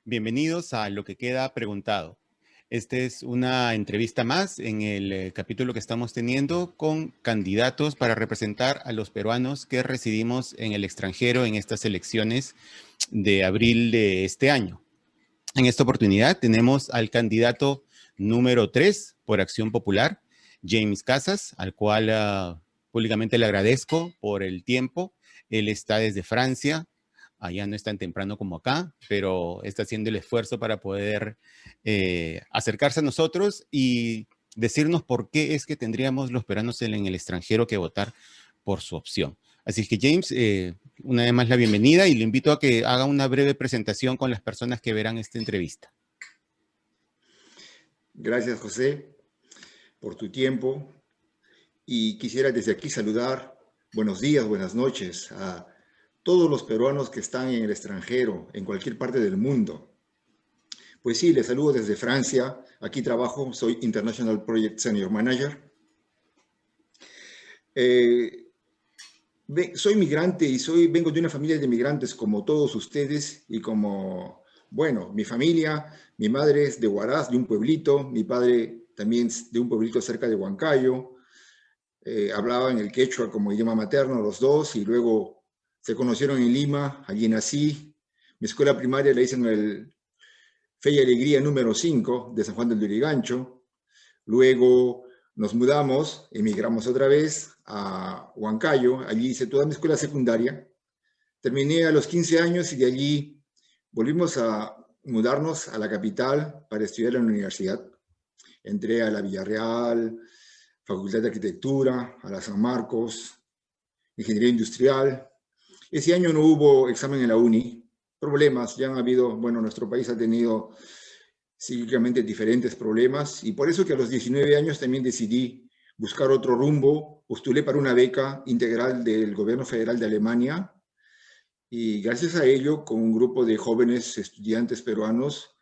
Bienvenidos a Lo que queda preguntado. Esta es una entrevista más en el capítulo que estamos teniendo con candidatos para representar a los peruanos que residimos en el extranjero en estas elecciones de abril de este año. En esta oportunidad tenemos al candidato número 3 por Acción Popular, James Casas, al cual públicamente le agradezco por el tiempo. Él está desde Francia. Allá no es tan temprano como acá, pero está haciendo el esfuerzo para poder acercarse a nosotros y decirnos por qué es que tendríamos los peruanos en el extranjero que votar por su opción. Así que James, una vez más la bienvenida y le invito a que haga una breve presentación con las personas que verán esta entrevista. Gracias, José, por tu tiempo. Y quisiera desde aquí saludar, buenos días, buenas noches, a todos los peruanos que están en el extranjero, en cualquier parte del mundo. Pues sí, les saludo desde Francia. Aquí trabajo, soy International Project Senior Manager. Soy migrante y vengo de una familia de migrantes como todos ustedes y como, bueno, mi familia, mi madre es de Huaraz, de un pueblito, mi padre también es de un pueblito cerca de Huancayo. Hablaban el quechua como idioma materno los dos y luego se conocieron en Lima, allí nací. Mi escuela primaria la hice en el Fe y Alegría número 5 de San Juan del Lurigancho. Luego nos mudamos, emigramos otra vez a Huancayo, allí hice toda mi escuela secundaria. Terminé a los 15 años y de allí volvimos a mudarnos a la capital para estudiar en la universidad. Entré a la Villarreal, Facultad de Arquitectura, a la San Marcos, Ingeniería Industrial. Ese año no hubo examen en la uni, problemas, ya han habido, bueno, nuestro país ha tenido cíclicamente diferentes problemas y por eso que a los 19 años también decidí buscar otro rumbo, postulé para una beca integral del gobierno federal de Alemania y gracias a ello, con un grupo de jóvenes estudiantes peruanos,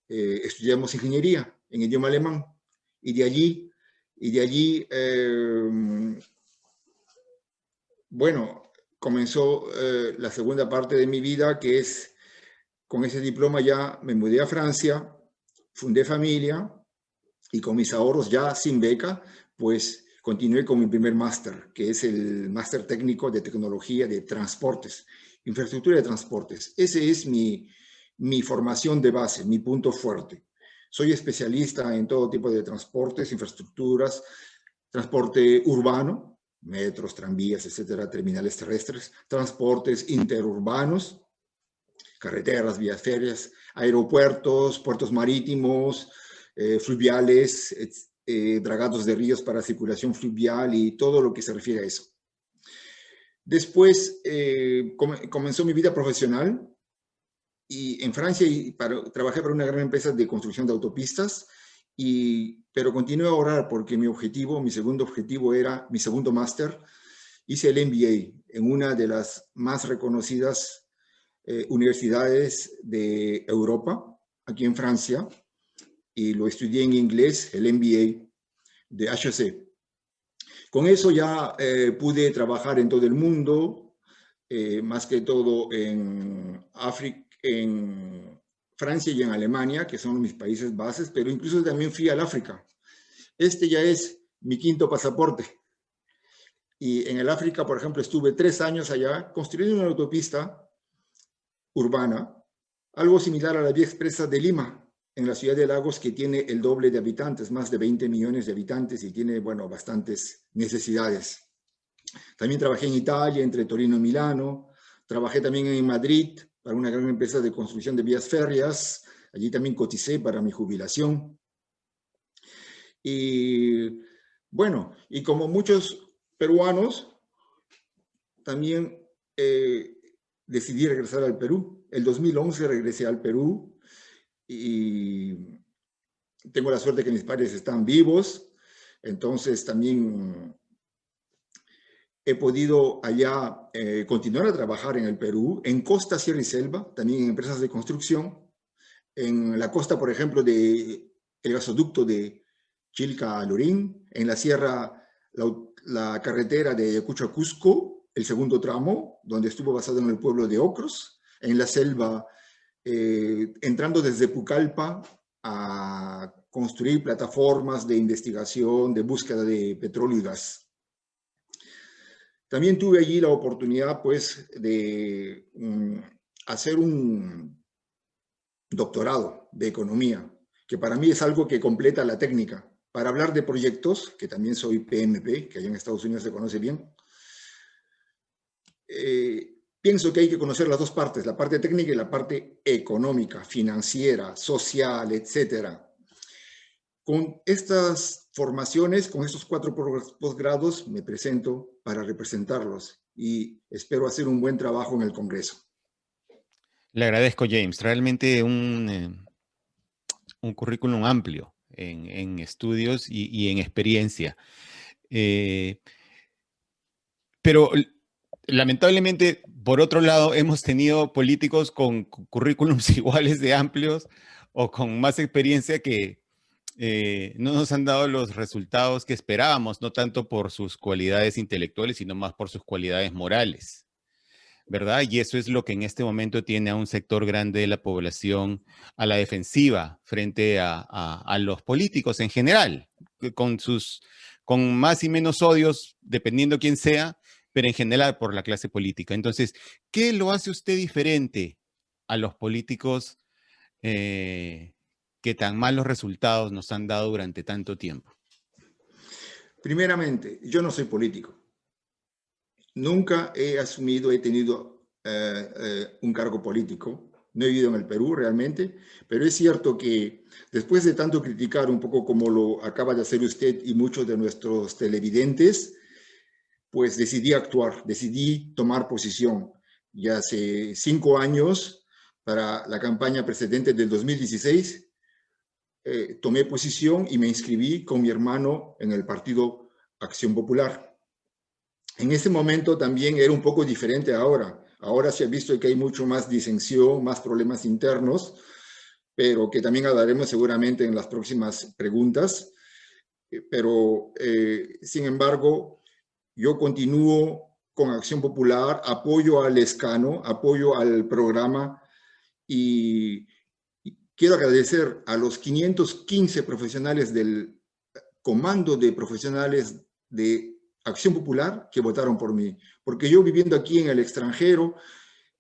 estudiamos ingeniería en idioma alemán y de allí bueno, comenzó la segunda parte de mi vida, que es, con ese diploma ya me mudé a Francia, fundé familia y con mis ahorros ya sin beca, pues continué con mi primer máster, que es el máster técnico de tecnología de transportes, infraestructura de transportes. Ese es mi formación de base, mi punto fuerte. Soy especialista en todo tipo de transportes, infraestructuras, transporte urbano, metros, tranvías, etcétera, terminales terrestres, transportes interurbanos, carreteras, vías férreas, aeropuertos, puertos marítimos, fluviales, dragados de ríos para circulación fluvial y todo lo que se refiere a eso. Después comenzó mi vida profesional y en Francia trabajé para una gran empresa de construcción de autopistas, pero continué a orar porque mi segundo objetivo era mi segundo máster. Hice el MBA en una de las más reconocidas universidades de Europa, aquí en Francia, y lo estudié en inglés, el MBA de HEC. Con eso ya pude trabajar en todo el mundo, más que todo en Francia y en Alemania, que son mis países bases, pero incluso también fui al África. Este ya es mi quinto pasaporte. Y en el África, por ejemplo, estuve 3 años allá construyendo una autopista urbana, algo similar a la vía expresa de Lima, en la ciudad de Lagos, que tiene el doble de habitantes, más de 20 millones de habitantes y tiene, bueno, bastantes necesidades. También trabajé en Italia, entre Torino y Milano. Trabajé también en Madrid para una gran empresa de construcción de vías férreas. Allí también coticé para mi jubilación. Y bueno, y como muchos peruanos, también decidí regresar al Perú. El 2011 regresé al Perú y tengo la suerte que mis padres están vivos. Entonces también he podido allá continuar a trabajar en el Perú, en costa, sierra y selva, también en empresas de construcción. En la costa, por ejemplo, del gasoducto de Chilca a Lorín, en la sierra, la carretera de Ayacucho a Cusco, el segundo tramo, donde estuvo basado en el pueblo de Ocros, en la selva, entrando desde Pucallpa a construir plataformas de investigación, de búsqueda de petróleo y gas. También tuve allí la oportunidad, pues, de hacer un doctorado de economía, que para mí es algo que completa la técnica. Para hablar de proyectos, que también soy PMP, que allá en Estados Unidos se conoce bien, pienso que hay que conocer las dos partes, la parte técnica y la parte económica, financiera, social, etcétera. Con estas formaciones, con estos 4 posgrados, me presento para representarlos y espero hacer un buen trabajo en el Congreso. Le agradezco, James. Realmente un currículum amplio en estudios y en experiencia. Pero lamentablemente, por otro lado, hemos tenido políticos con currículums iguales de amplios o con más experiencia que no nos han dado los resultados que esperábamos, no tanto por sus cualidades intelectuales, sino más por sus cualidades morales, ¿verdad? Y eso es lo que en este momento tiene a un sector grande de la población a la defensiva frente a los políticos en general, con más y menos odios, dependiendo quién sea, pero en general por la clase política. Entonces, ¿qué lo hace usted diferente a los políticos que tan malos resultados nos han dado durante tanto tiempo? Primeramente, yo no soy político. Nunca he asumido, he tenido un cargo político. No he vivido en el Perú realmente, pero es cierto que después de tanto criticar, un poco como lo acaba de hacer usted y muchos de nuestros televidentes, pues decidí actuar, decidí tomar posición. Ya hace 5 años, para la campaña precedente del 2016, tomé posición y me inscribí con mi hermano en el partido Acción Popular. En ese momento también era un poco diferente ahora. Ahora se ha visto que hay mucho más disensión, más problemas internos, pero que también hablaremos seguramente en las próximas preguntas. Pero, sin embargo, yo continúo con Acción Popular, apoyo al Escano, apoyo al programa y quiero agradecer a los 515 profesionales del comando de profesionales de Acción Popular que votaron por mí, porque yo viviendo aquí en el extranjero,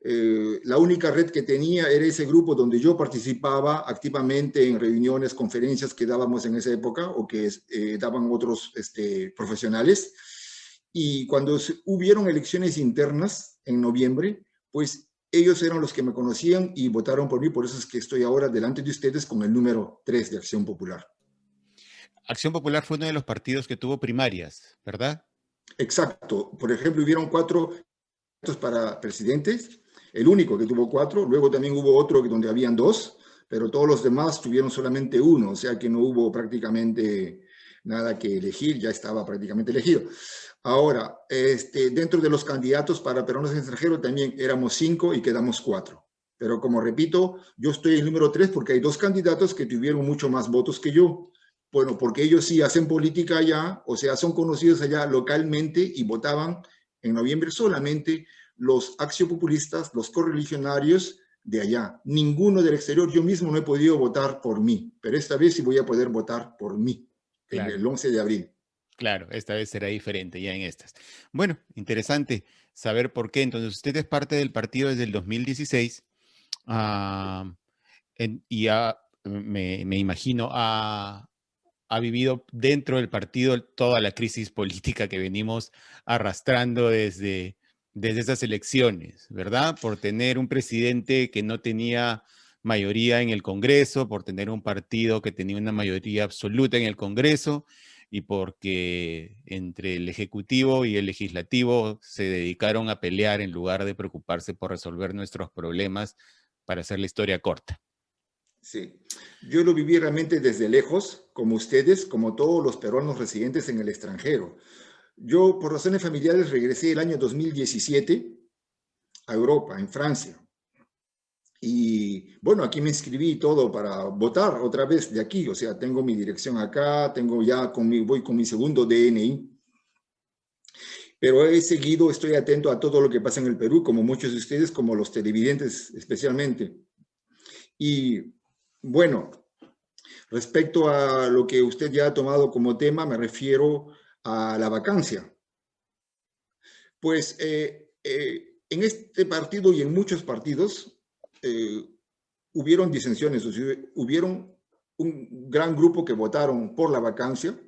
la única red que tenía era ese grupo donde yo participaba activamente en reuniones, conferencias que dábamos en esa época o que daban otros profesionales. Y cuando hubieron elecciones internas en noviembre, pues ellos eran los que me conocían y votaron por mí, por eso es que estoy ahora delante de ustedes con el número 3 de Acción Popular. Acción Popular fue uno de los partidos que tuvo primarias, ¿verdad? Exacto. Por ejemplo, hubieron 4 para presidentes, el único que tuvo 4, luego también hubo otro donde habían 2, pero todos los demás tuvieron solamente 1, o sea que no hubo prácticamente nada que elegir, ya estaba prácticamente elegido. Ahora, dentro de los candidatos para peruanos en extranjero también éramos 5 y quedamos 4. Pero como repito, yo estoy en el número 3 porque hay 2 candidatos que tuvieron mucho más votos que yo. Bueno, porque ellos sí hacen política allá, o sea, son conocidos allá localmente y votaban en noviembre solamente los axiopopulistas, los correligionarios de allá. Ninguno del exterior, yo mismo no he podido votar por mí, pero esta vez sí voy a poder votar por mí, Claro. el 11 de abril. Claro, esta vez será diferente ya en estas. Bueno, interesante saber por qué. Entonces, usted es parte del partido desde el 2016 y me imagino ha vivido dentro del partido toda la crisis política que venimos arrastrando desde esas elecciones, ¿verdad? Por tener un presidente que no tenía mayoría en el Congreso, por tener un partido que tenía una mayoría absoluta en el Congreso y porque entre el Ejecutivo y el Legislativo se dedicaron a pelear en lugar de preocuparse por resolver nuestros problemas, para hacer la historia corta. Sí, yo lo viví realmente desde lejos, como ustedes, como todos los peruanos residentes en el extranjero. Yo, por razones familiares, regresé el año 2017 a Europa, en Francia. Y bueno, aquí me inscribí y todo para votar otra vez de aquí. O sea, tengo mi dirección acá, tengo ya voy con mi segundo DNI. Pero he seguido, estoy atento a todo lo que pasa en el Perú, como muchos de ustedes, como los televidentes especialmente. Y bueno, respecto a lo que usted ya ha tomado como tema, me refiero a la vacancia. Pues en este partido y en muchos partidos hubieron disensiones, o sea, hubieron un gran grupo que votaron por la vacancia,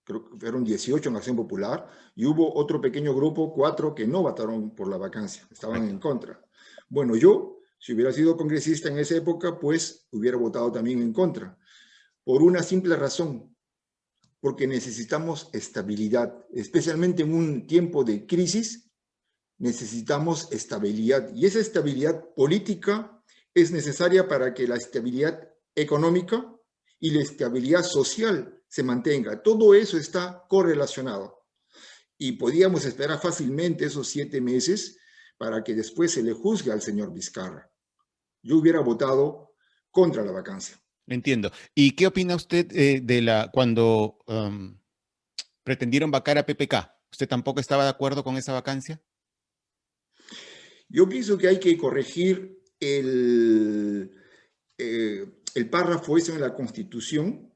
creo que fueron 18 en Acción Popular, y hubo otro pequeño grupo, 4, que no votaron por la vacancia, estaban en Correcto. contra. Bueno, yo, si hubiera sido congresista en esa época, pues hubiera votado también en contra, por una simple razón, porque necesitamos estabilidad, especialmente en un tiempo de crisis, necesitamos estabilidad, y esa estabilidad política es necesaria para que la estabilidad económica y la estabilidad social se mantenga. Todo eso está correlacionado y podíamos esperar fácilmente esos 7 meses para que después se le juzgue al señor Vizcarra. Yo hubiera votado contra la vacancia. Entiendo. ¿Y qué opina usted cuando pretendieron vacar a PPK? ¿Usted tampoco estaba de acuerdo con esa vacancia? Yo pienso que hay que corregir el párrafo ese en la Constitución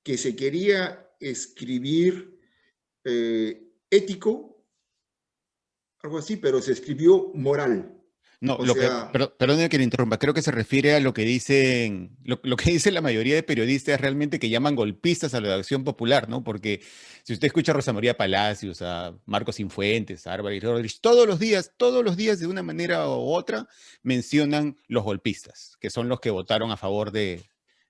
que se quería escribir ético, algo así, pero se escribió moral. No, O sea, perdón que le interrumpa, creo que se refiere a lo que dicen, lo que dice la mayoría de periodistas realmente que llaman golpistas a la Acción Popular, ¿no? Porque si usted escucha a Rosa María Palacios, a Marcos Cifuentes, a Álvaro Rodríguez, todos los días, de una manera u otra, mencionan los golpistas, que son los que votaron a favor de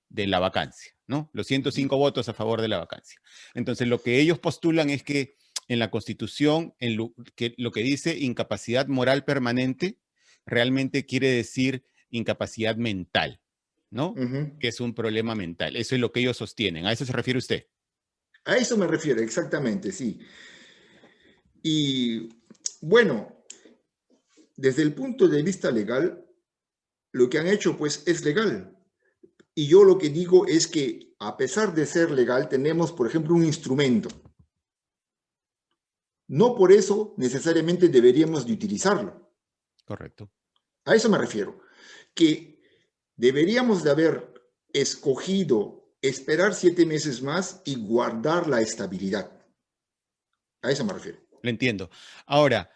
la vacancia, ¿no? Los 105 votos a favor de la vacancia. Entonces, lo que ellos postulan es que en la Constitución, lo que dice incapacidad moral permanente, realmente quiere decir incapacidad mental, ¿no? Que es un problema mental. Eso es lo que ellos sostienen. ¿A eso se refiere usted? a eso me refiero, exactamente, sí. Y bueno, desde el punto de vista legal, lo que han hecho pues es legal. Y yo lo que digo es que a pesar de ser legal, tenemos, por ejemplo, un instrumento. No por eso necesariamente deberíamos de utilizarlo. Correcto. A eso me refiero. Que deberíamos de haber escogido esperar 7 meses más y guardar la estabilidad. A eso me refiero. Lo entiendo. Ahora,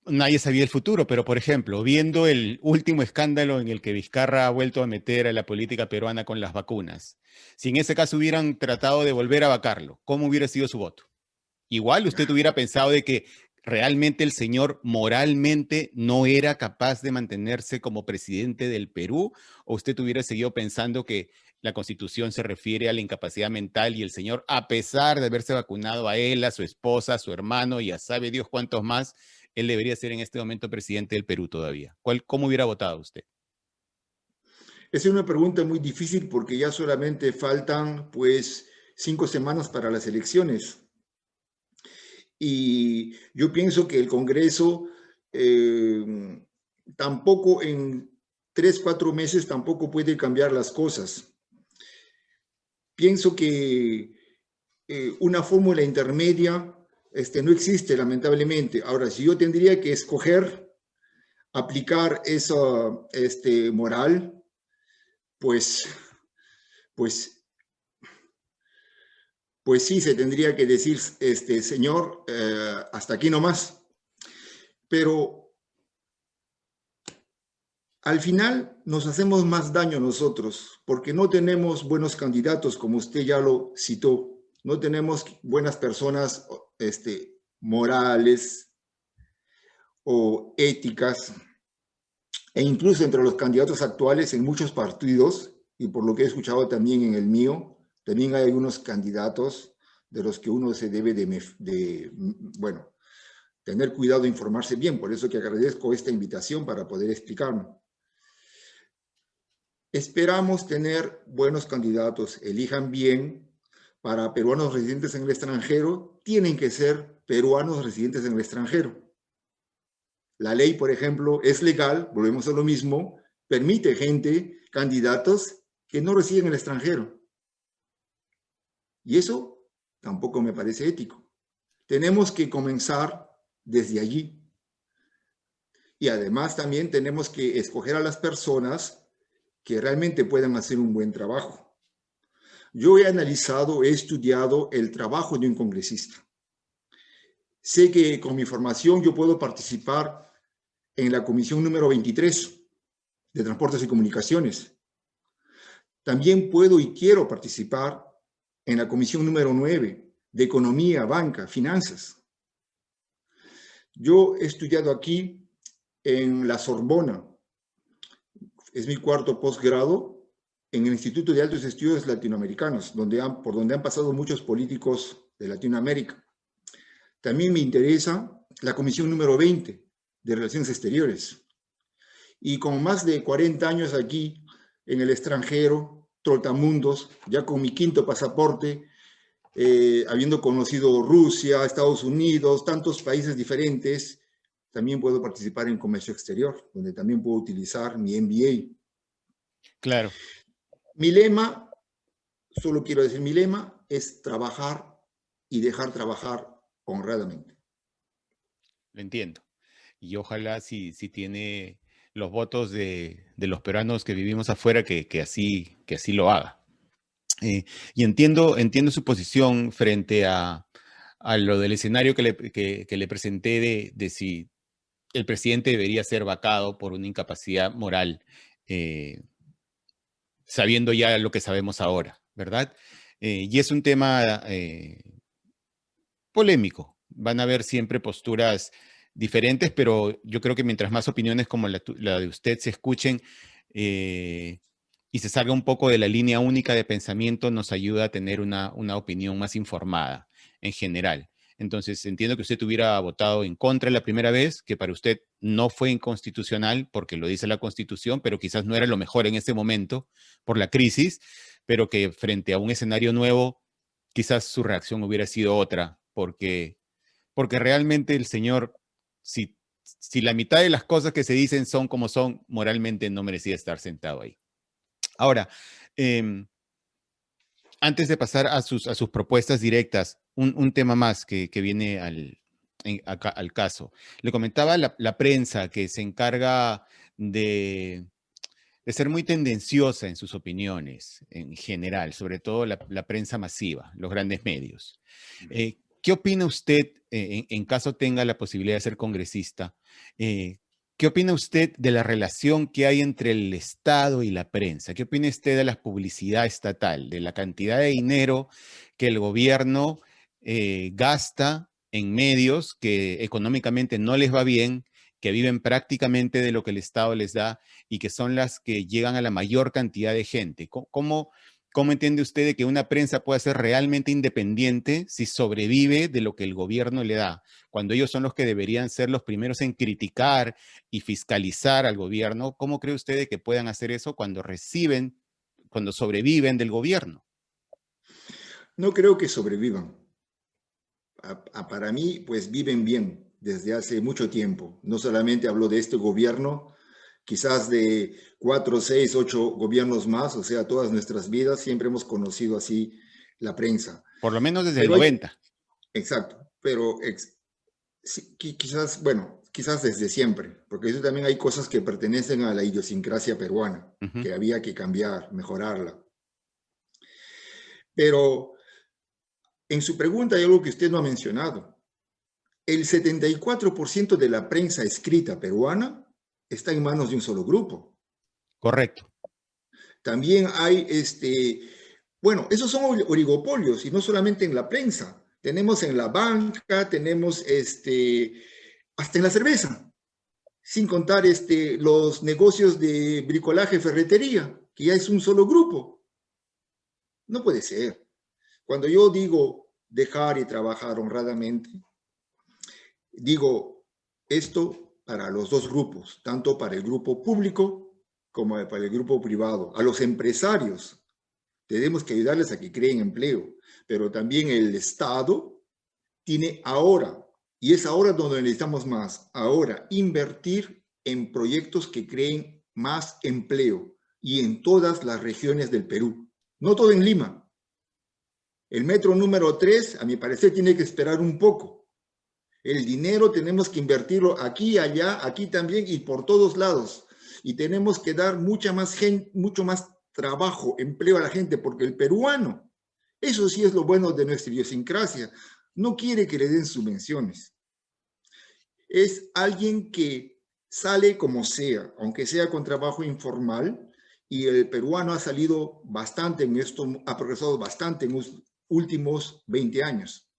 nadie sabía el futuro, pero por ejemplo, viendo el último escándalo en el que Vizcarra ha vuelto a meter a la política peruana con las vacunas, si en ese caso hubieran tratado de volver a vacarlo, ¿cómo hubiera sido su voto? Igual usted hubiera pensado de que realmente el señor moralmente no era capaz de mantenerse como presidente del Perú, o usted hubiera seguido pensando que la Constitución se refiere a la incapacidad mental y el señor, a pesar de haberse vacunado a él, a su esposa, a su hermano y a sabe Dios cuántos más, él debería ser en este momento presidente del Perú todavía. ¿Cómo hubiera votado usted? Es una pregunta muy difícil porque ya solamente faltan pues 5 semanas para las elecciones. Y yo pienso que el Congreso tampoco en 3, 4 meses tampoco puede cambiar las cosas. Pienso que una fórmula intermedia no existe, lamentablemente. Ahora, si yo tendría que escoger aplicar esa moral, pues, pues, pues sí, se tendría que decir, señor, hasta aquí nomás. Pero al final nos hacemos más daño nosotros, porque no tenemos buenos candidatos, como usted ya lo citó. No tenemos buenas personas morales o éticas. E incluso entre los candidatos actuales en muchos partidos, y por lo que he escuchado también en el mío, también hay algunos candidatos de los que uno se debe bueno, tener cuidado de informarse bien. Por eso que agradezco esta invitación para poder explicarme. Esperamos tener buenos candidatos, elijan bien. Para peruanos residentes en el extranjero, tienen que ser peruanos residentes en el extranjero. La ley, por ejemplo, es legal, volvemos a lo mismo, permite candidatos que no residen en el extranjero. Y eso tampoco me parece ético. Tenemos que comenzar desde allí. Y además también tenemos que escoger a las personas que realmente puedan hacer un buen trabajo. Yo he analizado, he estudiado el trabajo de un congresista. Sé que con mi formación yo puedo participar en la comisión número 23 de Transportes y Comunicaciones. También puedo y quiero participar en la comisión número 9 de Economía, Banca, Finanzas. Yo he estudiado aquí en la Sorbona, es mi cuarto posgrado, en el Instituto de Altos Estudios Latinoamericanos, por donde han pasado muchos políticos de Latinoamérica. También me interesa la comisión número 20 de Relaciones Exteriores. Y con más de 40 años aquí en el extranjero, trotamundos, ya con mi quinto pasaporte, habiendo conocido Rusia, Estados Unidos, tantos países diferentes, también puedo participar en comercio exterior, donde también puedo utilizar mi MBA. Claro. Mi lema, solo quiero decir, mi lema es trabajar y dejar trabajar honradamente. Lo entiendo. Y ojalá si tiene los votos de los peruanos que vivimos afuera, que así lo haga. Y entiendo su posición frente a lo del escenario que le presenté de si el presidente debería ser vacado por una incapacidad moral, sabiendo ya lo que sabemos ahora, ¿verdad? Y es un tema polémico. Van a haber siempre posturas diferentes, pero yo creo que mientras más opiniones como la de usted se escuchen y se salga un poco de la línea única de pensamiento, nos ayuda a tener una opinión más informada en general. Entonces, entiendo que usted hubiera votado en contra la primera vez, que para usted no fue inconstitucional porque lo dice la Constitución, pero quizás no era lo mejor en ese momento por la crisis, pero que frente a un escenario nuevo, quizás su reacción hubiera sido otra, porque realmente el señor, si la mitad de las cosas que se dicen son como son, moralmente no merecía estar sentado ahí. Ahora, antes de pasar a sus propuestas directas, un tema más que viene al caso. Le comentaba la prensa que se encarga de ser muy tendenciosa en sus opiniones en general, sobre todo la prensa masiva, los grandes medios. ¿Qué opina usted, en caso tenga la posibilidad de ser congresista? ¿Qué opina usted de la relación que hay entre el Estado y la prensa? ¿Qué opina usted de la publicidad estatal, de la cantidad de dinero que el gobierno gasta en medios que económicamente no les va bien, que viven prácticamente de lo que el Estado les da y que son las que llegan a la mayor cantidad de gente? ¿Cómo entiende usted de que una prensa pueda ser realmente independiente si sobrevive de lo que el gobierno le da, cuando ellos son los que deberían ser los primeros en criticar y fiscalizar al gobierno? ¿Cómo cree usted de que puedan hacer eso cuando sobreviven del gobierno? No creo que sobrevivan. Para mí, pues viven bien desde hace mucho tiempo. No solamente hablo de este gobierno, quizás de 4, 6, 8 gobiernos más, o sea, todas nuestras vidas siempre hemos conocido así la prensa. Por lo menos desde el 90. Exacto, pero quizás, bueno, quizás desde siempre, porque eso también hay cosas que pertenecen a la idiosincrasia peruana, que había que cambiar, mejorarla. Pero en su pregunta hay algo que usted no ha mencionado. El 74% de la prensa escrita peruana está en manos de un solo grupo. Correcto. También hay, bueno, esos son oligopolios y no solamente en la prensa. Tenemos en la banca, tenemos hasta en la cerveza, sin contar los negocios de bricolaje, ferretería, que ya es un solo grupo. No puede ser. Cuando yo digo dejar y trabajar honradamente, digo esto para los dos grupos, tanto para el grupo público como para el grupo privado. A los empresarios tenemos que ayudarles a que creen empleo, pero también el Estado tiene ahora, y es ahora donde necesitamos más, ahora invertir en proyectos que creen más empleo y en todas las regiones del Perú, no todo en Lima. El metro número 3, a mi parecer, tiene que esperar un poco. El dinero tenemos que invertirlo aquí, allá, aquí también y por todos lados. y tenemos que dar mucho más trabajo, empleo a la gente, porque el peruano, eso sí es lo bueno de nuestra idiosincrasia, no quiere que le den subvenciones. Es alguien que sale como sea, aunque sea con trabajo informal, y el peruano ha salido bastante en esto, ha progresado bastante en los últimos 20 años.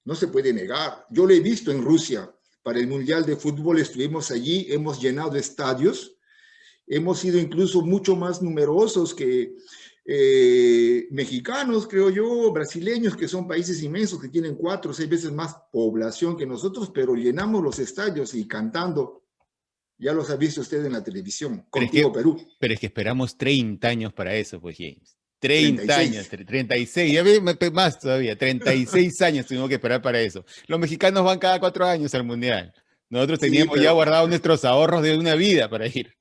No se puede negar. Yo lo he visto en Rusia. Para el Mundial de Fútbol estuvimos allí, hemos llenado estadios, hemos sido incluso mucho más numerosos que mexicanos, creo yo, brasileños, que son países inmensos, que tienen 4 o 6 veces más población que nosotros, pero llenamos los estadios y cantando. Ya los ha visto usted en la televisión. Contigo, Perú. Pero es que esperamos 30 años para eso, pues, James. 30 años, 36. 36, ya ves, más todavía, 36 años tuvimos que esperar para eso. Los mexicanos van cada 4 años al Mundial. Nosotros Sí, teníamos ya pero... guardados nuestros ahorros de una vida para ir.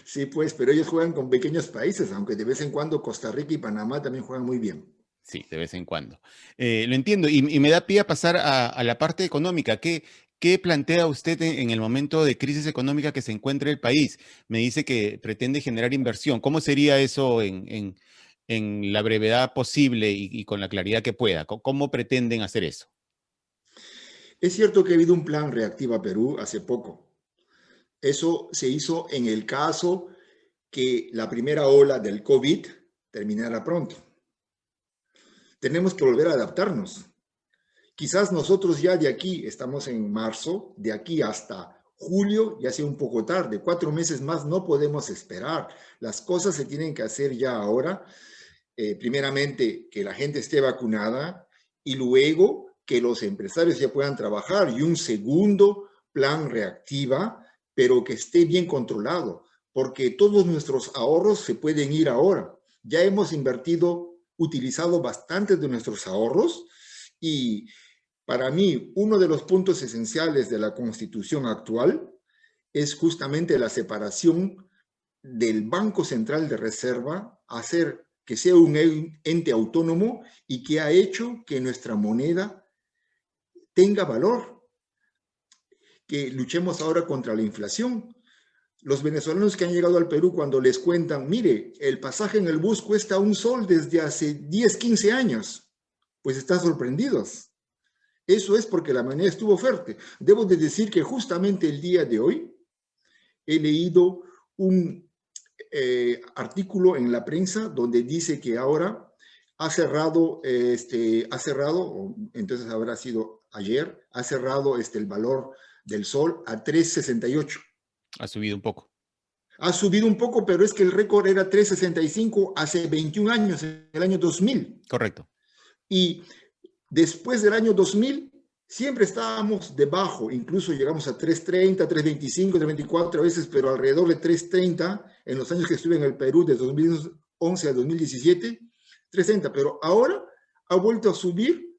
Sí, pues, pero ellos juegan con pequeños países, aunque de vez en cuando Costa Rica y Panamá también juegan muy bien. Sí, de vez en cuando. Lo entiendo y me da pie a pasar a la parte económica. ¿Qué plantea usted en el momento de crisis económica que se encuentra el país? Me dice que pretende generar inversión. ¿Cómo sería eso en la brevedad posible y con la claridad que pueda? ¿Cómo pretenden hacer eso? Es cierto que ha habido un plan Reactiva Perú hace poco. Eso se hizo en el caso que la primera ola del COVID terminara pronto. Tenemos que volver a adaptarnos. Quizás nosotros ya de aquí, estamos en marzo, de aquí hasta julio ya sea un poco tarde, 4 meses más no podemos esperar. Las cosas se tienen que hacer ya ahora. Primeramente, que la gente esté vacunada y luego que los empresarios ya puedan trabajar. Y un segundo plan Reactiva, pero que esté bien controlado, porque todos nuestros ahorros se pueden ir ahora. Ya hemos invertido, utilizado bastante de nuestros ahorros y para mí, uno de los puntos esenciales de la Constitución actual es justamente la separación del Banco Central de Reserva, hacer que sea un ente autónomo y que ha hecho que nuestra moneda tenga valor, que luchemos ahora contra la inflación. Los venezolanos que han llegado al Perú cuando les cuentan, mire, el pasaje en el bus cuesta $1 desde hace 10, 15 años, pues están sorprendidos. Eso es porque la moneda estuvo fuerte. Debo de decir que justamente el día de hoy he leído un artículo en la prensa donde dice que ahora entonces habrá sido ayer, ha cerrado el valor del sol a 3.68. Ha subido un poco. Ha subido un poco, pero es que el récord era 3.65 hace 21 años, en el año 2000. Correcto. Y después del año 2000, siempre estábamos debajo, incluso llegamos a 3.30, 3.25, 3.24 a veces, pero alrededor de 3.30 en los años que estuve en el Perú, de 2011 a 2017, 3.30, pero ahora ha vuelto a subir,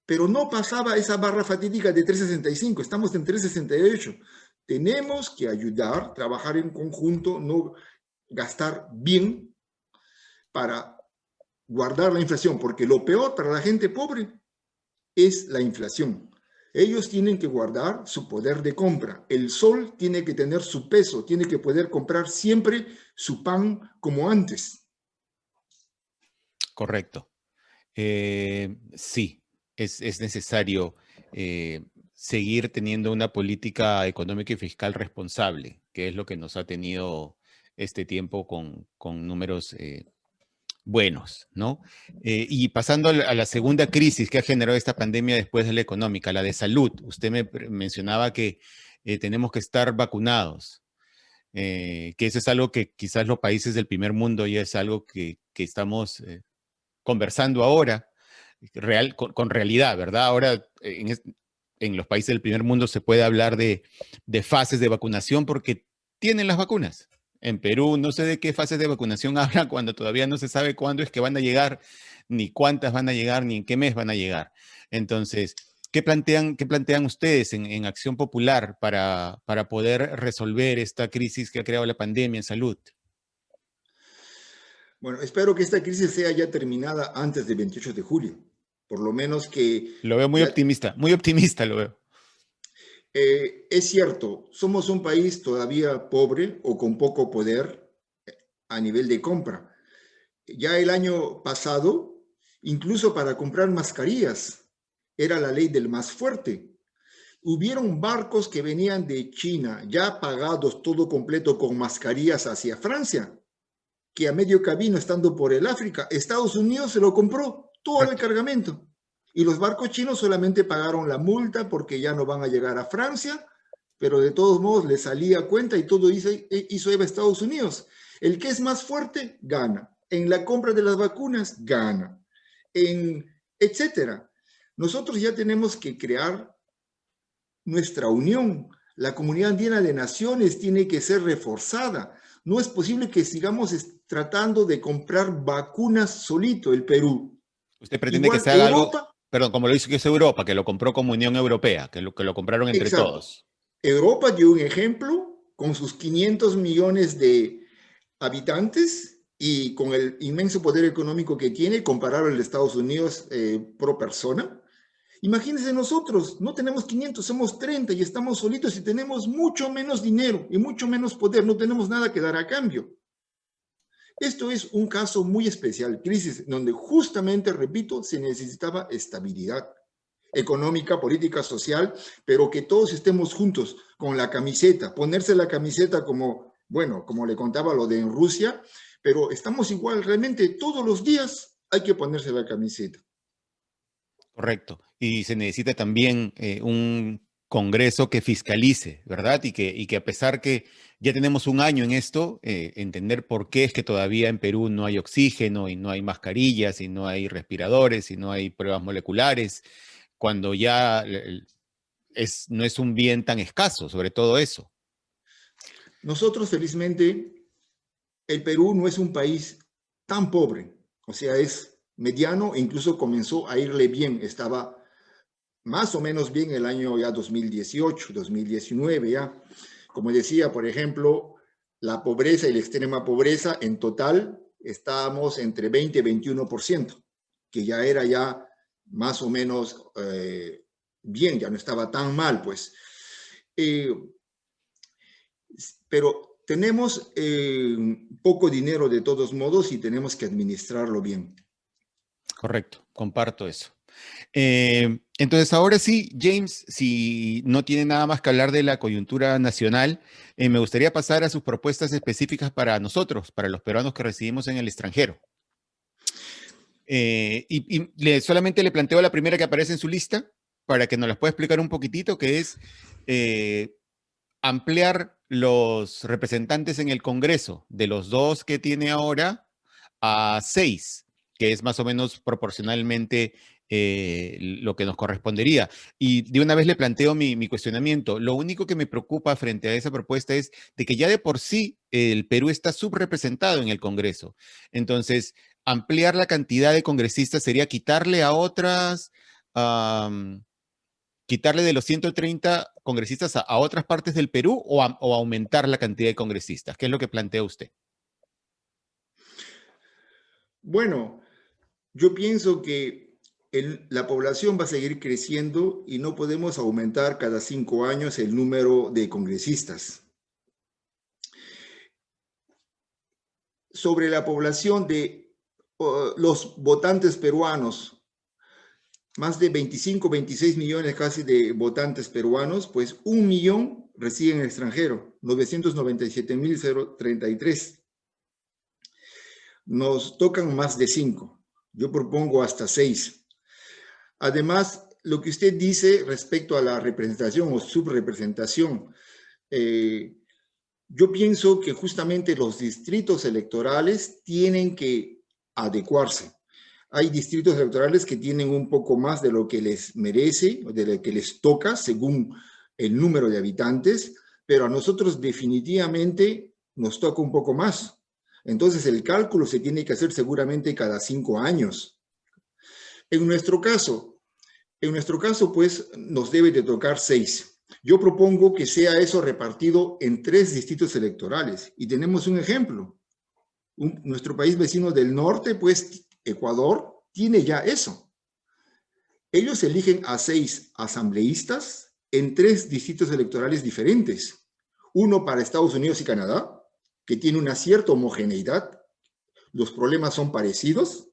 pero no pasaba esa barra fatídica de 3.65, estamos en 3.68. Tenemos que ayudar, trabajar en conjunto, no gastar bien para guardar la inflación, porque lo peor para la gente pobre es la inflación. Ellos tienen que guardar su poder de compra. El sol tiene que tener su peso, tiene que poder comprar siempre su pan como antes. Correcto. Sí, es necesario seguir teniendo una política económica y fiscal responsable, que es lo que nos ha tenido este tiempo con números buenos, ¿no? Y pasando a la segunda crisis que ha generado esta pandemia después de la económica, la de salud. Usted me mencionaba que tenemos que estar vacunados, que eso es algo que quizás los países del primer mundo ya es algo que estamos conversando ahora, con realidad, ¿verdad? Ahora en los países del primer mundo se puede hablar de fases de vacunación porque tienen las vacunas. En Perú no sé de qué fases de vacunación hablan cuando todavía no se sabe cuándo es que van a llegar, ni cuántas van a llegar, ni en qué mes van a llegar. Entonces, qué plantean ustedes en Acción Popular para poder resolver esta crisis que ha creado la pandemia en salud? Bueno, espero que esta crisis sea ya terminada antes del 28 de julio. Por lo menos que Lo veo ya muy optimista lo veo. Es cierto, somos un país todavía pobre o con poco poder a nivel de compra. Ya el año pasado, incluso para comprar mascarillas, era la ley del más fuerte. Hubieron barcos que venían de China, ya pagados todo completo con mascarillas hacia Francia, que a medio camino, estando por el África, Estados Unidos se lo compró, todo el Correcto. cargamento. Y los barcos chinos solamente pagaron la multa porque ya no van a llegar a Francia, pero de todos modos les salía a cuenta y todo hizo Estados Unidos. El que es más fuerte, gana. En la compra de las vacunas, gana. Etcétera. Nosotros ya tenemos que crear nuestra unión. La comunidad andina de naciones tiene que ser reforzada. No es posible que sigamos tratando de comprar vacunas solito el Perú. Usted pretende que Igual se haga algo, Europa, perdón, como lo hizo Europa, que lo compró como Unión Europea, que lo compraron entre exacto. todos. Europa dio un ejemplo con sus 500 millones de habitantes y con el inmenso poder económico que tiene comparado al de Estados Unidos pro persona. Imagínense nosotros, no tenemos 500, somos 30 y estamos solitos y tenemos mucho menos dinero y mucho menos poder, no tenemos nada que dar a cambio. Esto es un caso muy especial, crisis, donde justamente, repito, se necesitaba estabilidad económica, política, social, pero que todos estemos juntos con la camiseta, ponerse la camiseta como, bueno, como le contaba lo de en Rusia, pero estamos igual, realmente todos los días hay que ponerse la camiseta. Correcto. Y se necesita también un Congreso que fiscalice, ¿verdad? Y que a pesar que ya tenemos un año en esto, entender por qué es que todavía en Perú no hay oxígeno y no hay mascarillas y no hay respiradores y no hay pruebas moleculares, cuando ya no es un bien tan escaso, sobre todo eso. Nosotros, felizmente, el Perú no es un país tan pobre, o sea, es mediano e incluso comenzó a irle bien, estaba más o menos bien el año ya 2018, 2019 ya. Como decía, por ejemplo, la pobreza y la extrema pobreza en total estábamos entre 20 y 21%, que ya era ya más o menos bien, ya no estaba tan mal, pues. Eh, pero tenemos poco dinero de todos modos y tenemos que administrarlo bien. Correcto, comparto eso. Entonces, ahora sí, James, si no tiene nada más que hablar de la coyuntura nacional, me gustaría pasar a sus propuestas específicas para nosotros, para los peruanos que residimos en el extranjero. Solamente le planteo la primera que aparece en su lista para que nos las pueda explicar un poquitito, que es ampliar los representantes en el Congreso de los 2 que tiene ahora a 6, que es más o menos proporcionalmente lo que nos correspondería. Y de una vez le planteo mi cuestionamiento. Lo único que me preocupa frente a esa propuesta es de que ya de por sí el Perú está subrepresentado en el Congreso. Entonces, ampliar la cantidad de congresistas sería quitarle a otras... quitarle de los 130 congresistas a otras partes del Perú o aumentar la cantidad de congresistas? ¿Qué es lo que plantea usted? Bueno, yo pienso que la población va a seguir creciendo y no podemos aumentar cada 5 años el número de congresistas. Sobre la población de los votantes peruanos, más de 25, 26 millones casi de votantes peruanos, pues 1 millón residen en el extranjero, 997.033. Nos tocan más de 5. Yo propongo hasta 6. Además, lo que usted dice respecto a la representación o subrepresentación, yo pienso que justamente los distritos electorales tienen que adecuarse. Hay distritos electorales que tienen un poco más de lo que les merece, de lo que les toca según el número de habitantes, pero a nosotros definitivamente nos toca un poco más. Entonces el cálculo se tiene que hacer seguramente cada 5 años. En nuestro caso, pues nos debe de tocar 6. Yo propongo que sea eso repartido en 3 distritos electorales. Y tenemos un ejemplo. Nuestro país vecino del norte, pues Ecuador, tiene ya eso. Ellos eligen a 6 asambleístas en 3 distritos electorales diferentes. Uno para Estados Unidos y Canadá, que tiene una cierta homogeneidad, los problemas son parecidos.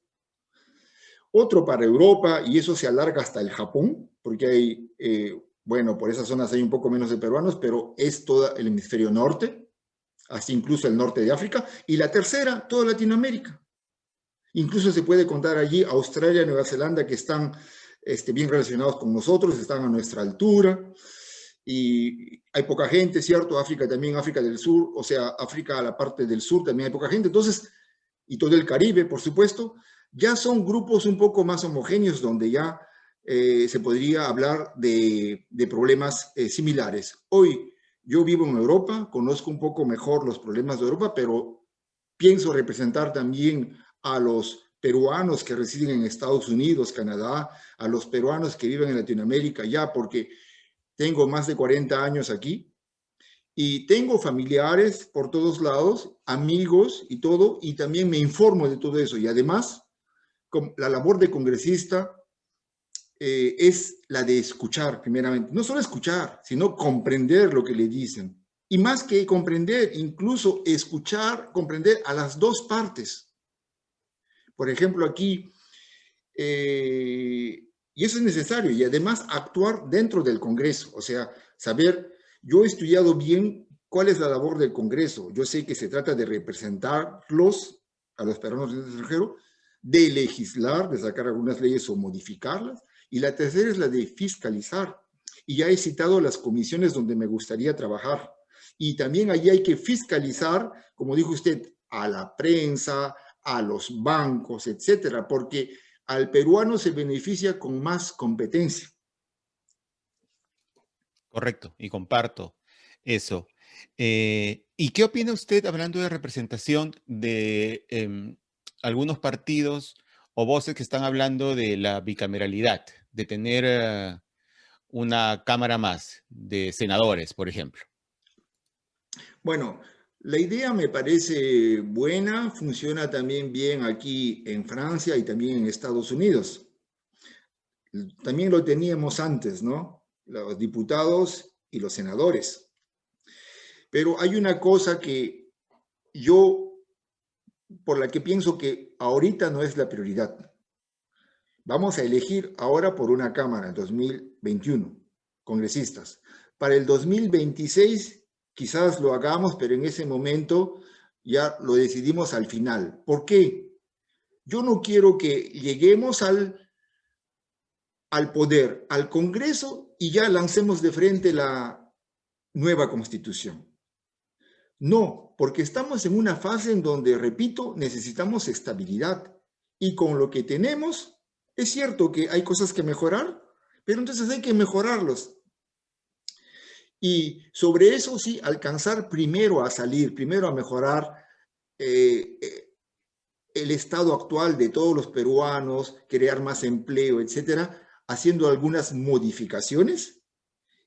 Otro para Europa, y eso se alarga hasta el Japón, porque hay, bueno, por esas zonas hay un poco menos de peruanos, pero es todo el hemisferio norte, así incluso el norte de África. Y la tercera, toda Latinoamérica. Incluso se puede contar allí Australia, Nueva Zelanda, que están bien relacionados con nosotros, están a nuestra altura. Y hay poca gente, ¿cierto? África también, África del Sur, o sea, África a la parte del sur también hay poca gente. Entonces, y todo el Caribe, por supuesto, ya son grupos un poco más homogéneos donde ya se podría hablar de problemas similares. Hoy yo vivo en Europa, conozco un poco mejor los problemas de Europa, pero pienso representar también a los peruanos que residen en Estados Unidos, Canadá, a los peruanos que viven en Latinoamérica ya, porque tengo más de 40 años aquí y tengo familiares por todos lados, amigos y todo, y también me informo de todo eso. Y además, la labor de congresista es la de escuchar, primeramente. No solo escuchar, sino comprender lo que le dicen. Y más que comprender, incluso escuchar, comprender a las dos partes. Por ejemplo, aquí, y eso es necesario, y además actuar dentro del Congreso, o sea, saber, yo he estudiado bien cuál es la labor del Congreso. Yo sé que se trata de representarlos, a los peruanos del extranjero, de legislar, de sacar algunas leyes o modificarlas, y la tercera es la de fiscalizar. Y ya he citado las comisiones donde me gustaría trabajar. Y también allí hay que fiscalizar, como dijo usted, a la prensa, a los bancos, etcétera, porque al peruano se beneficia con más competencia. Correcto, y comparto eso. ¿Y qué opina usted, hablando de representación, de algunos partidos o voces que están hablando de la bicameralidad, de tener una cámara más de senadores, por ejemplo? Bueno, la idea me parece buena, funciona también bien aquí en Francia y también en Estados Unidos. También lo teníamos antes, ¿no? Los diputados y los senadores. Pero hay una cosa que yo, por la que pienso que ahorita no es la prioridad. Vamos a elegir ahora por una Cámara en 2021, congresistas. Para el 2026 quizás lo hagamos, pero en ese momento ya lo decidimos al final. ¿Por qué? Yo no quiero que lleguemos al poder, al Congreso, y ya lancemos de frente la nueva Constitución. No, porque estamos en una fase en donde, repito, necesitamos estabilidad. Y con lo que tenemos, es cierto que hay cosas que mejorar, pero entonces hay que mejorarlos. Y sobre eso sí, alcanzar primero a salir, primero a mejorar el estado actual de todos los peruanos, crear más empleo, etcétera, haciendo algunas modificaciones.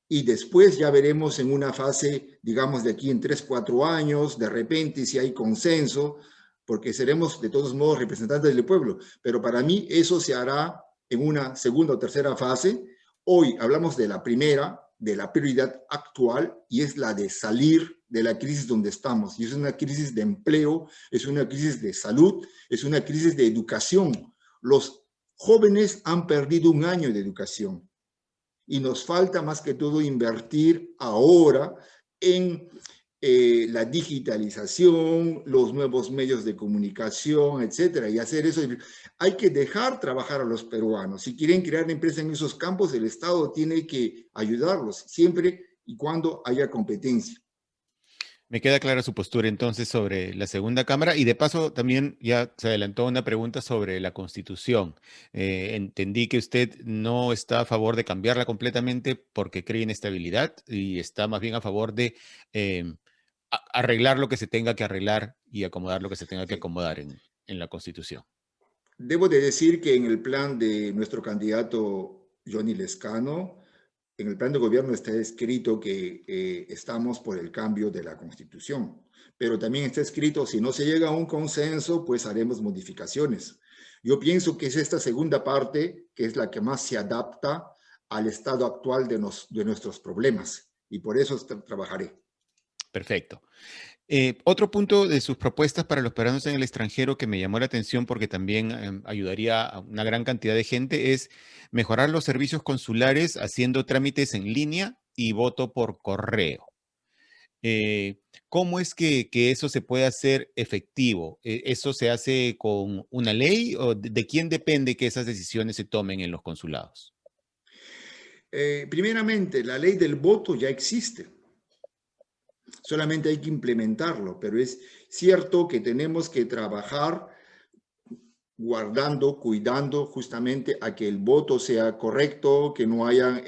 Y después ya veremos en una fase, digamos, de aquí en 3, 4 años, de repente, si hay consenso, porque seremos de todos modos representantes del pueblo. Pero para mí eso se hará en una segunda o tercera fase. Hoy hablamos de la primera, de la prioridad actual, y es la de salir de la crisis donde estamos. Y es una crisis de empleo, es una crisis de salud, es una crisis de educación. Los jóvenes han perdido un año de educación. Y nos falta más que todo invertir ahora en la digitalización, los nuevos medios de comunicación, etcétera, y hacer eso. Hay que dejar trabajar a los peruanos. Si quieren crear empresas en esos campos, el Estado tiene que ayudarlos, siempre y cuando haya competencia. Me queda clara su postura entonces sobre la segunda cámara y de paso también ya se adelantó una pregunta sobre la Constitución. Entendí que usted no está a favor de cambiarla completamente porque cree en estabilidad y está más bien a favor de arreglar lo que se tenga que arreglar y acomodar lo que se tenga que Sí. acomodar en la Constitución. Debo de decir que en el plan de nuestro candidato Johnny Lescano, en el plan de gobierno está escrito que estamos por el cambio de la Constitución, pero también está escrito, si no se llega a un consenso, pues haremos modificaciones. Yo pienso que es esta segunda parte, que es la que más se adapta al estado actual de nuestros problemas. Y por eso trabajaré. Perfecto. Otro punto de sus propuestas para los peruanos en el extranjero que me llamó la atención porque también ayudaría a una gran cantidad de gente es mejorar los servicios consulares haciendo trámites en línea y voto por correo. ¿Cómo es que eso se puede hacer efectivo? ¿Eso se hace con una ley o de quién depende que esas decisiones se tomen en los consulados? Primeramente, la ley del voto ya existe. Solamente hay que implementarlo, pero es cierto que tenemos que trabajar guardando, cuidando justamente a que el voto sea correcto, que no haya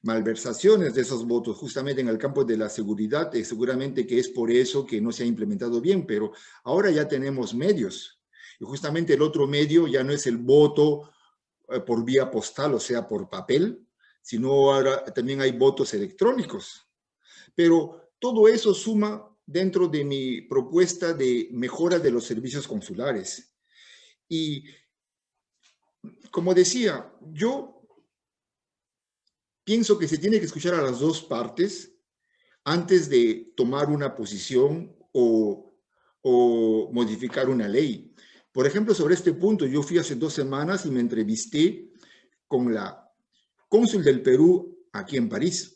malversaciones de esos votos, justamente en el campo de la seguridad, seguramente que es por eso que no se ha implementado bien, pero ahora ya tenemos medios, y justamente el otro medio ya no es el voto por vía postal, o sea, por papel, sino ahora también hay votos electrónicos. Pero todo eso suma dentro de mi propuesta de mejora de los servicios consulares. Y como decía, yo pienso que se tiene que escuchar a las dos partes antes de tomar una posición o modificar una ley. Por ejemplo, sobre este punto, yo fui hace 2 semanas y me entrevisté con la cónsul del Perú aquí en París.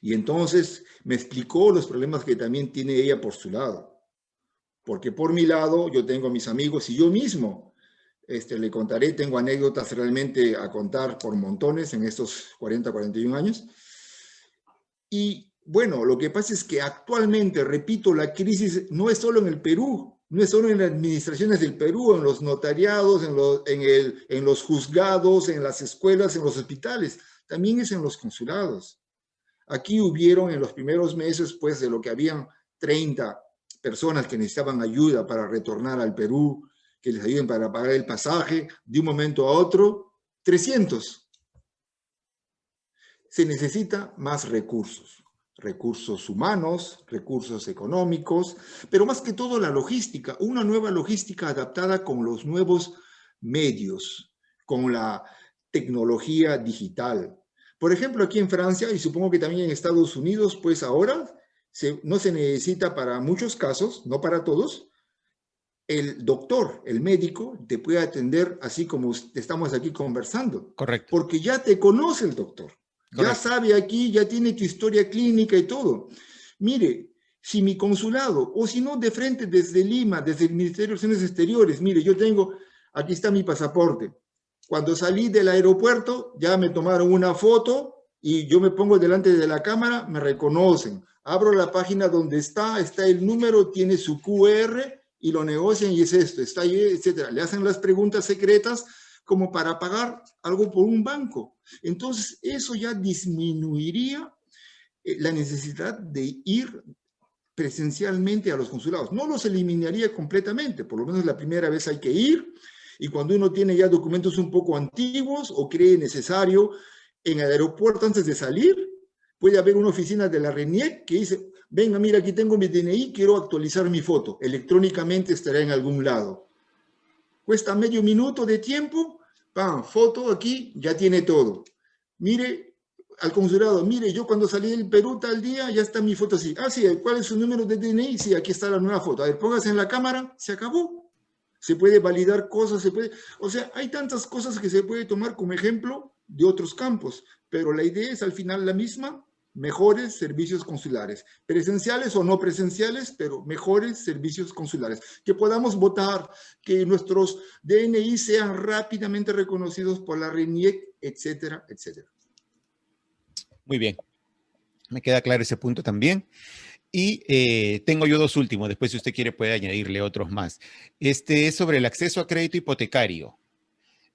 Y entonces me explicó los problemas que también tiene ella por su lado. Porque por mi lado, yo tengo a mis amigos y yo mismo le contaré, tengo anécdotas realmente a contar por montones en estos 40, 41 años. Y bueno, lo que pasa es que actualmente, repito, la crisis no es solo en el Perú, no es solo en las administraciones del Perú, en los notariados, en los juzgados, en las escuelas, en los hospitales, también es en los consulados. Aquí hubieron en los primeros meses, pues, de lo que habían 30 personas que necesitaban ayuda para retornar al Perú, que les ayuden para pagar el pasaje, de un momento a otro, 300. Se necesita más recursos, recursos humanos, recursos económicos, pero más que todo la logística, una nueva logística adaptada con los nuevos medios, con la tecnología digital. Por ejemplo, aquí en Francia, y supongo que también en Estados Unidos, pues ahora no se necesita para muchos casos, no para todos, el doctor, el médico, te puede atender así como estamos aquí conversando. Correcto. Porque ya te conoce el doctor. Ya Correcto. sabe aquí, ya tiene tu historia clínica y todo. Mire, si mi consulado, o si no de frente desde Lima, desde el Ministerio de Relaciones Exteriores, mire, yo tengo, aquí está mi pasaporte. Cuando salí del aeropuerto, ya me tomaron una foto y yo me pongo delante de la cámara, me reconocen. Abro la página donde está el número, tiene su QR y lo negocian y es esto, está ahí, etcétera. Le hacen las preguntas secretas como para pagar algo por un banco. Entonces, eso ya disminuiría la necesidad de ir presencialmente a los consulados. No los eliminaría completamente, por lo menos la primera vez hay que ir, y cuando uno tiene ya documentos un poco antiguos o cree necesario en el aeropuerto antes de salir, puede haber una oficina de la RENIEC que dice, venga, mira, aquí tengo mi DNI, quiero actualizar mi foto. Electrónicamente estará en algún lado. Cuesta medio minuto de tiempo, ¡pam! Foto aquí, ya tiene todo. Mire, al consulado, mire, yo cuando salí del Perú tal día, ya está mi foto así. Ah, sí, ¿cuál es su número de DNI? Sí, aquí está la nueva foto. A ver, póngase en la cámara, se acabó. Se puede validar cosas, se puede... O sea, hay tantas cosas que se puede tomar como ejemplo de otros campos, pero la idea es al final la misma, mejores servicios consulares, presenciales o no presenciales, pero mejores servicios consulares, que podamos votar, que nuestros DNI sean rápidamente reconocidos por la RENIEC, etcétera, etcétera. Muy bien, me queda claro ese punto también. Y tengo yo dos últimos, después si usted quiere puede añadirle otros más. Este es sobre el acceso a crédito hipotecario.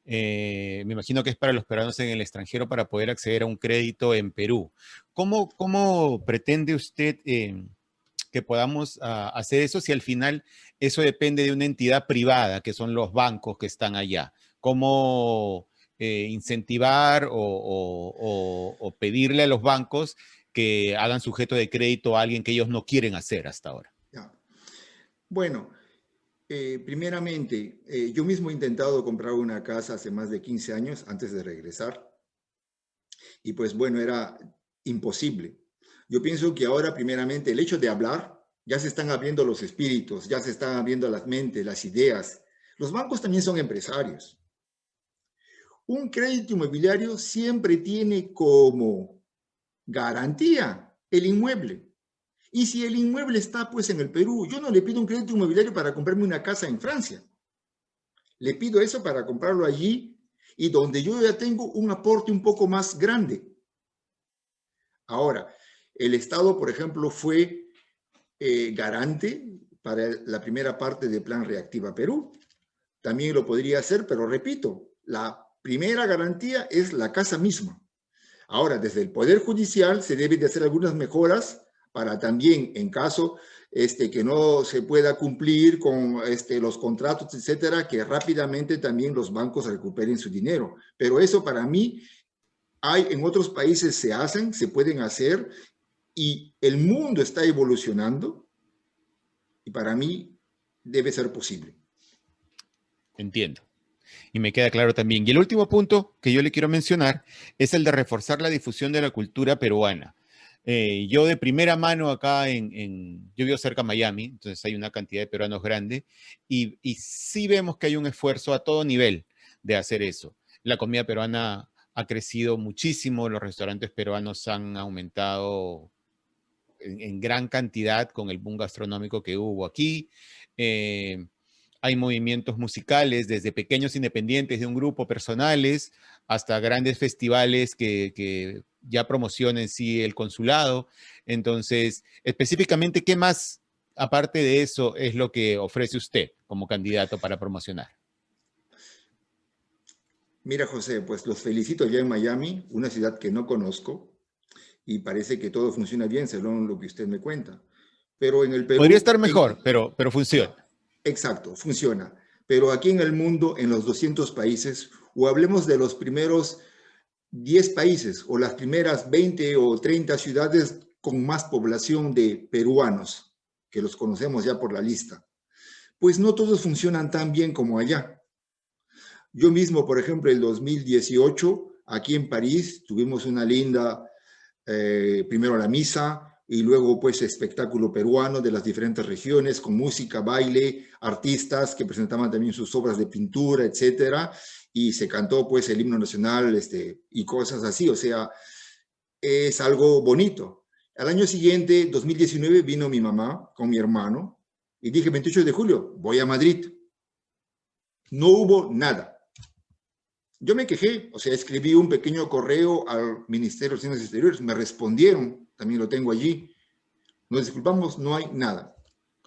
Me imagino que es para los peruanos en el extranjero para poder acceder a un crédito en Perú. ¿Cómo pretende usted que podamos hacer eso si al final eso depende de una entidad privada, que son los bancos que están allá? ¿Cómo incentivar o pedirle a los bancos que hagan sujeto de crédito a alguien que ellos no quieren hacer hasta ahora? Ya. Bueno, Primeramente, yo mismo he intentado comprar una casa hace más de 15 años antes de regresar y pues bueno, era imposible. Yo pienso que ahora primeramente el hecho de hablar, ya se están abriendo los espíritus, ya se están abriendo las mentes, las ideas. Los bancos también son empresarios. Un crédito inmobiliario siempre tiene como garantía el inmueble. Y si el inmueble está pues en el Perú, yo no le pido un crédito inmobiliario para comprarme una casa en Francia. Le pido eso para comprarlo allí y donde yo ya tengo un aporte un poco más grande. Ahora, el Estado, por ejemplo, fue garante para la primera parte del Plan Reactiva Perú. También lo podría hacer, pero repito, la primera garantía es la casa misma. Ahora, desde el Poder Judicial se deben de hacer algunas mejoras para también, en caso que no se pueda cumplir con los contratos, etcétera, que rápidamente también los bancos recuperen su dinero. Pero eso para mí, en otros países se hacen, se pueden hacer, y el mundo está evolucionando, y para mí debe ser posible. Entiendo. Y me queda claro también. Y el último punto que yo le quiero mencionar es el de reforzar la difusión de la cultura peruana. Yo de primera mano acá yo vivo cerca de Miami, entonces hay una cantidad de peruanos grande y sí vemos que hay un esfuerzo a todo nivel de hacer eso. La comida peruana ha crecido muchísimo, los restaurantes peruanos han aumentado en gran cantidad con el boom gastronómico que hubo aquí. Hay movimientos musicales, desde pequeños independientes de un grupo, personales, hasta grandes festivales que ya promocionen sí el consulado. Entonces, específicamente, ¿qué más, aparte de eso, es lo que ofrece usted como candidato para promocionar? Mira, José, pues los felicito ya en Miami, una ciudad que no conozco, y parece que todo funciona bien según lo que usted me cuenta. Pero en el Podría Perú, estar mejor, pero funciona. exacto, funciona. Pero aquí en el mundo, en los 200 países, o hablemos de los primeros 10 países, o las primeras 20 o 30 ciudades con más población de peruanos, que los conocemos ya por la lista, pues no todos funcionan tan bien como allá. Yo mismo, por ejemplo, el 2018, aquí en París, tuvimos una linda, primero la misa y luego pues espectáculo peruano de las diferentes regiones con música, baile, artistas que presentaban también sus obras de pintura, etcétera, y se cantó pues el himno nacional y cosas así, o sea, es algo bonito. Al año siguiente, 2019, vino mi mamá con mi hermano y dije, 28 de julio, voy a Madrid. No hubo nada. Yo me quejé, o sea, escribí un pequeño correo al Ministerio de Relaciones Exteriores, me respondieron, también lo tengo allí, nos disculpamos, no hay nada.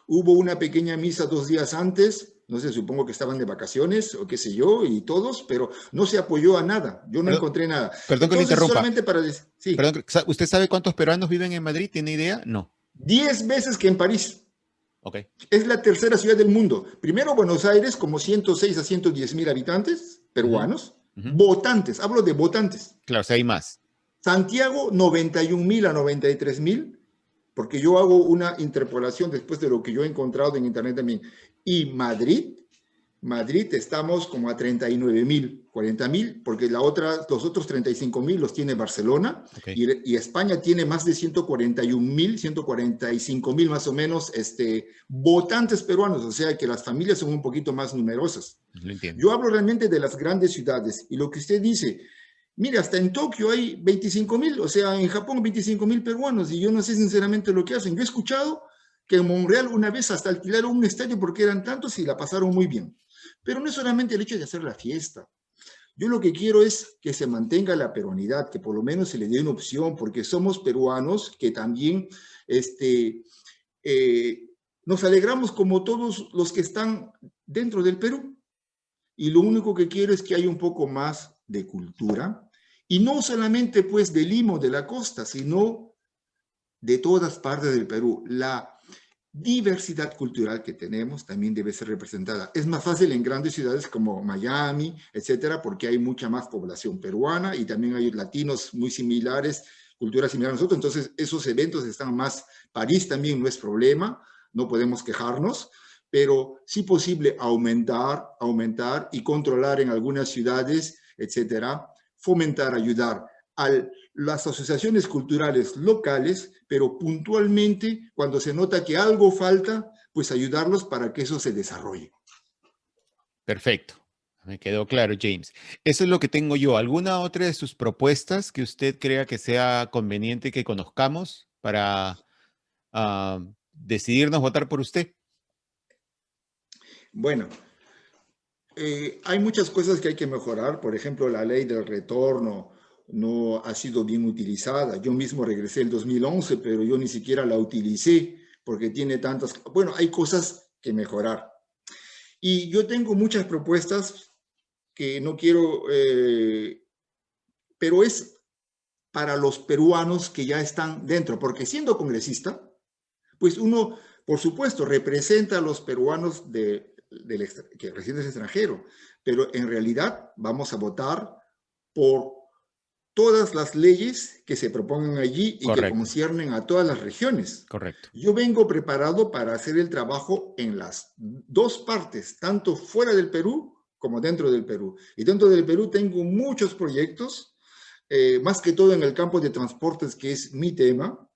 Hubo una pequeña misa 2 días antes, no sé, supongo que estaban de vacaciones o qué sé yo, y todos, pero no se apoyó a nada, yo no Perdón, encontré nada. perdón que lo Entonces, interrumpa. solamente para decir, sí, Perdón, ¿usted sabe cuántos peruanos viven en Madrid? ¿Tiene idea? No. 10 veces que en París. Ok. Es la tercera ciudad del mundo. Primero Buenos Aires, como 106 a 110 mil habitantes peruanos. Uh -huh. Votantes, hablo de votantes. Claro, o sea, hay más. Santiago, 91 mil a 93 mil, porque yo hago una interpolación después de lo que yo he encontrado en internet también. Y Madrid estamos como a 39 mil, 40 mil, porque los otros 35 mil los tiene Barcelona, Okay. y España tiene más de 141 mil, 145 mil más o menos votantes peruanos, o sea que las familias son un poquito más numerosas. Lo entiendo. Yo hablo realmente de las grandes ciudades, y lo que usted dice, mire, hasta en Tokio hay 25 mil, o sea, en Japón 25 mil peruanos, y yo no sé sinceramente lo que hacen. Yo he escuchado que en Montreal una vez hasta alquilaron un estadio porque eran tantos y la pasaron muy bien. Pero no es solamente el hecho de hacer la fiesta. Yo lo que quiero es que se mantenga la peruanidad, que por lo menos se le dé una opción, porque somos peruanos que también nos alegramos como todos los que están dentro del Perú. Y lo único que quiero es que haya un poco más de cultura, y no solamente pues de Lima o de la costa, sino de todas partes del Perú. La diversidad cultural que tenemos también debe ser representada. Es más fácil en grandes ciudades como Miami, etcétera, porque hay mucha más población peruana y también hay latinos muy similares, culturas similares a nosotros, entonces esos eventos están más. París también no es problema, no podemos quejarnos, pero sí posible aumentar y controlar en algunas ciudades, etcétera, fomentar, ayudar a las asociaciones culturales locales, pero puntualmente cuando se nota que algo falta, pues ayudarlos para que eso se desarrolle. Perfecto. Me quedó claro, James. Eso es lo que tengo yo. ¿Alguna otra de sus propuestas que usted crea que sea conveniente que conozcamos para decidirnos votar por usted? Bueno, hay muchas cosas que hay que mejorar. Por ejemplo, la ley del retorno no ha sido bien utilizada. Yo mismo regresé el 2011, pero yo ni siquiera la utilicé porque tiene tantas... Bueno, hay cosas que mejorar. Y yo tengo muchas propuestas que no quiero, pero es para los peruanos que ya están dentro, porque siendo congresista, pues uno, por supuesto, representa a los peruanos que residen en el extranjero, pero en realidad vamos a votar por todas las leyes que se propongan allí y que Correcto, conciernen a todas las regiones. correcto. Yo vengo preparado para hacer el trabajo en las dos partes, tanto fuera del Perú como dentro del Perú. Y dentro del Perú tengo muchos proyectos, más que todo en el campo de transportes, que es mi tema,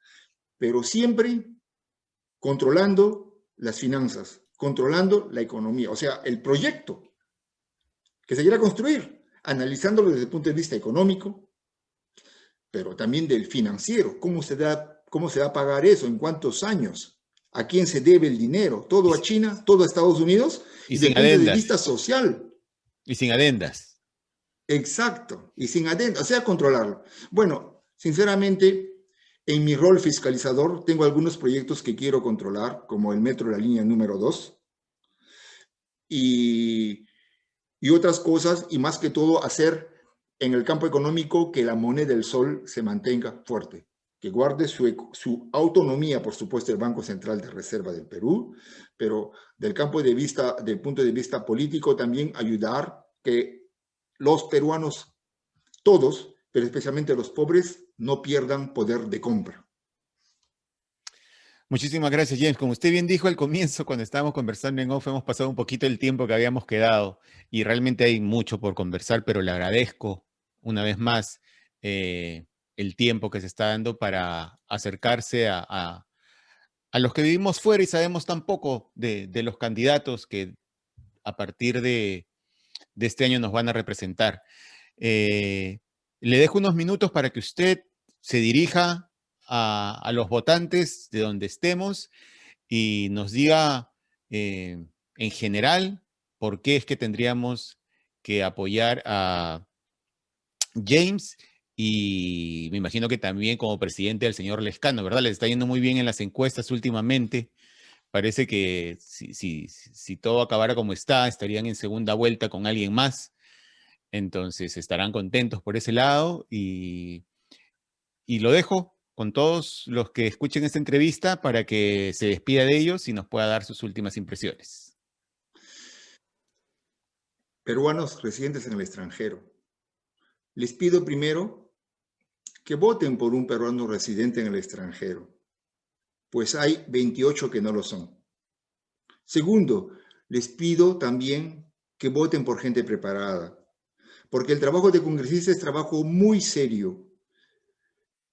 pero siempre controlando las finanzas, controlando la economía, o sea, el proyecto que se quiera construir, analizándolo desde el punto de vista económico, pero también del financiero, cómo se va a pagar eso, en cuántos años, a quién se debe el dinero, todo a China, todo a Estados Unidos, Y y del sin punto de vista adendas. social, Y sin adendas. exacto, y sin adentro, o sea, controlarlo. Bueno, sinceramente, en mi rol fiscalizador, tengo algunos proyectos que quiero controlar, como el metro de la línea número 2, y, y otras cosas, y más que todo hacer en el campo económico que la moneda del sol se mantenga fuerte, que guarde su autonomía, por supuesto, el Banco Central de Reserva del Perú, pero del punto de vista político también ayudar que los peruanos, todos, pero especialmente los pobres, no pierdan poder de compra. Muchísimas gracias, James. Como usted bien dijo al comienzo, cuando estábamos conversando en off, hemos pasado un poquito el tiempo que habíamos quedado y realmente hay mucho por conversar, pero le agradezco una vez más el tiempo que se está dando para acercarse a los que vivimos fuera y sabemos tan poco de los candidatos que a partir de este año nos van a representar. Eh, Le dejo unos minutos para que usted se dirija a los votantes de donde estemos y nos diga en general por qué es que tendríamos que apoyar a James y me imagino que también como presidente del señor Lescano, ¿verdad? Les está yendo muy bien en las encuestas últimamente. Parece que si todo acabara como está, estarían en segunda vuelta con alguien más. Entonces estarán contentos por ese lado y lo dejo con todos los que escuchen esta entrevista para que se despida de ellos y nos pueda dar sus últimas impresiones. Peruanos residentes en el extranjero, les pido primero que voten por un peruano residente en el extranjero, pues hay 28 que no lo son. Segundo, les pido también que voten por gente preparada, porque el trabajo de congresista es trabajo muy serio.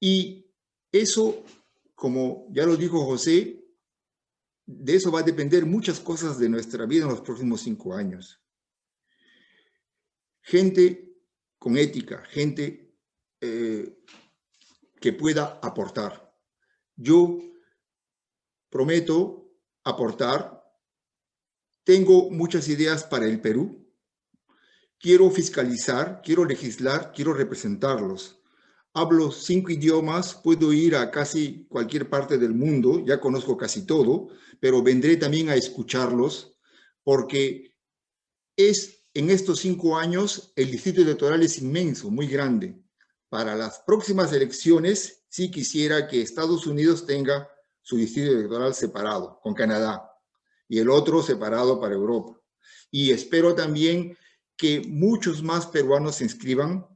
Y eso, como ya lo dijo José, de eso va a depender muchas cosas de nuestra vida en los próximos 5 años. Gente con ética, gente que pueda aportar. Yo prometo aportar. Tengo muchas ideas para el Perú. Quiero fiscalizar, quiero legislar, quiero representarlos. Hablo 5 idiomas, puedo ir a casi cualquier parte del mundo, ya conozco casi todo, pero vendré también a escucharlos porque en estos 5 años el distrito electoral es inmenso, muy grande. Para las próximas elecciones, sí quisiera que Estados Unidos tenga su distrito electoral separado con Canadá y el otro separado para Europa. Y espero también que muchos más peruanos se inscriban,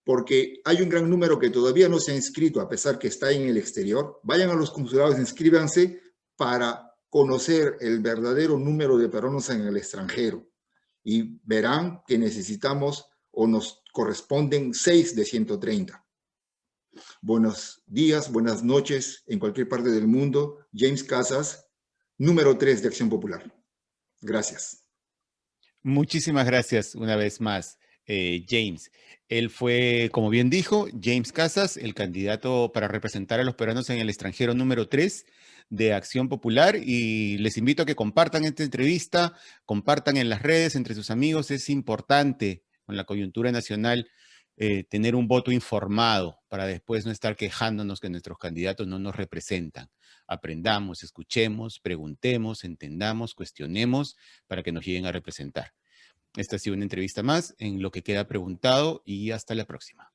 porque hay un gran número que todavía no se ha inscrito, a pesar que está en el exterior. Vayan a los consulados, inscríbanse para conocer el verdadero número de peruanos en el extranjero y verán que necesitamos o nos corresponden 6 de 130. Buenos días, buenas noches en cualquier parte del mundo. James Casas, número 3 de Acción Popular. Gracias. Muchísimas gracias una vez más, James. Él fue, como bien dijo, James Casas, el candidato para representar a los peruanos en el extranjero número 3 de Acción Popular. Y les invito a que compartan esta entrevista, compartan en las redes entre sus amigos. Es importante con la coyuntura nacional tener un voto informado para después no estar quejándonos que nuestros candidatos no nos representan. Aprendamos, escuchemos, preguntemos, entendamos, cuestionemos para que nos lleguen a representar. Esta ha sido una entrevista más en Lo que queda preguntado y hasta la próxima.